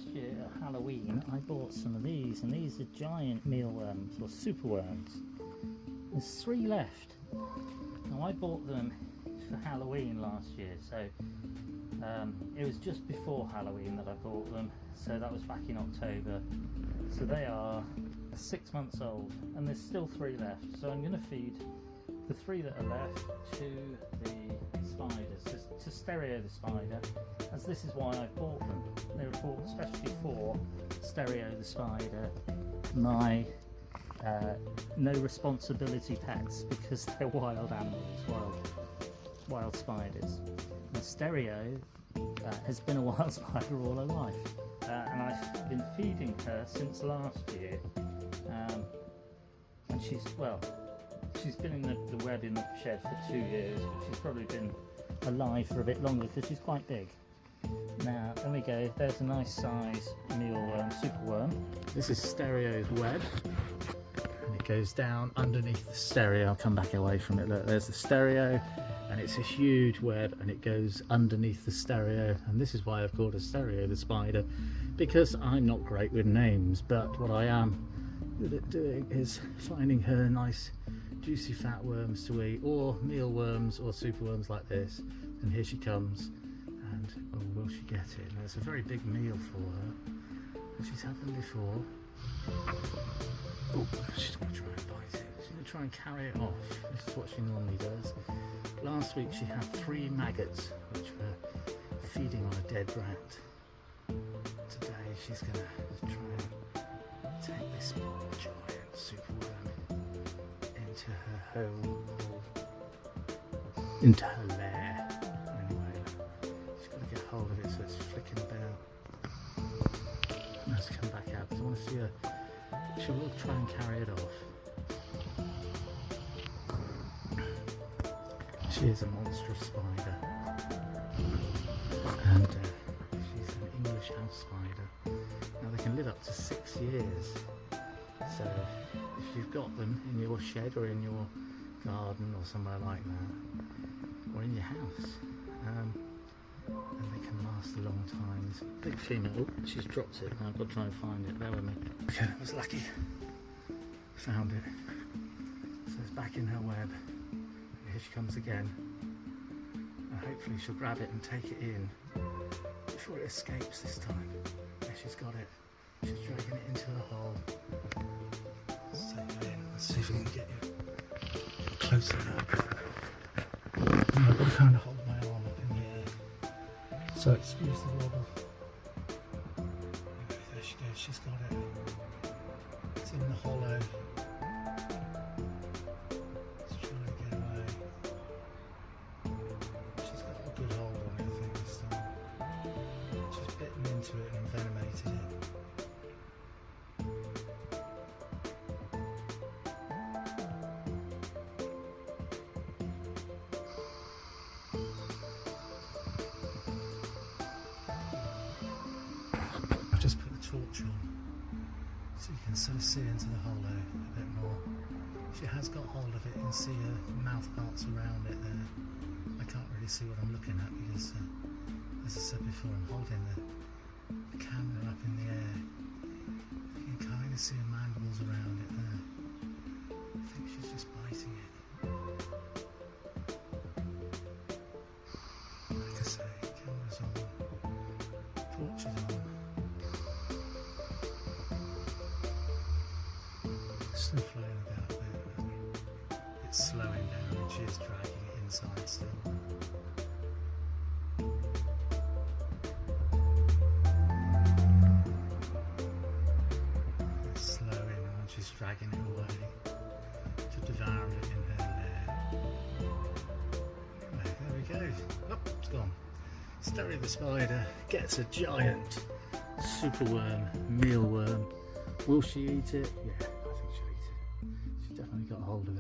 last year at Halloween I bought some of these, and these are giant mealworms or superworms. There's 3 left. Now I bought them for Halloween last year, so it was just before Halloween that I bought them, so that was back in October. So they are 6 months old and there's still 3 left, so I'm going to feed the 3 that are left to the spiders, to Stereo the spider, as this is why I bought them. They were bought especially for Stereo the spider, my no responsibility pets, because they're wild animals, wild spiders. And Stereo has been a wild spider all her life, and I've been feeding her since last year, and she's been in the web in the shed for 2 years, but she's probably been alive for a bit longer because she's quite big. Now, there we go, there's a nice size mealworm, superworm. This is Stereo's web, and it goes down underneath the Stereo. I'll come back away from it. Look, there's the Stereo, and it's a huge web, and it goes underneath the Stereo, and this is why I've called her Stereo the spider, because I'm not great with names, but what I am good at doing is finding her nice juicy fat worms to eat, or mealworms or superworms like this. And here she comes, and oh, will she get it? And it's a very big meal for her, and she's had them before. Oh, she's going to try and bite it. She's going to try and carry it off. This is what she normally does. Last week she had 3 maggots which were feeding on a dead rat. Today she's going to try and take this giant superworm into her hole, into her lair. Anyway, she's got to get hold of it so it's flicking about. Let's come back out because I want to see her. She will try and carry it off. She is a monstrous spider, and she's an English house spider. Now they can live up to 6 years, so if you've got them in your shed or in your garden or somewhere like that, or in your house, then they can last a long time. This big female, oh, she's dropped it, now I've got to try and find it, bear with me. Okay, that was lucky, found it. So it's back in her web. Here she comes again, and hopefully she'll grab it and take it in before it escapes this time. There, she's got it. She's dragging it into her hole. Let's take it in. Let's see if we can get you closer up. I've got to kind of hold my arm up in the air, so excuse the wobble. Anyway, there she goes. She's got it. It's in the hollow. Into it and envenomated it. I've just put the torch on so you can sort of see into the hollow a bit more. She has got hold of it. You can see her mouth parts around it there. I can't really see what I'm looking at because, as I said before, I'm holding the camera up in the air. You can kind of see her mandibles around it there. I think she's just biting it. Like I say, camera's on, torch is on. Still floating about a bit. It's slowing down and she's dragging it inside still. Dragging it away to devour it in her lair. Anyway, there we go. Oh, it's gone. Stereo the spider gets a giant superworm, mealworm. Will she eat it? Yeah, I think she'll eat it. She's definitely got hold of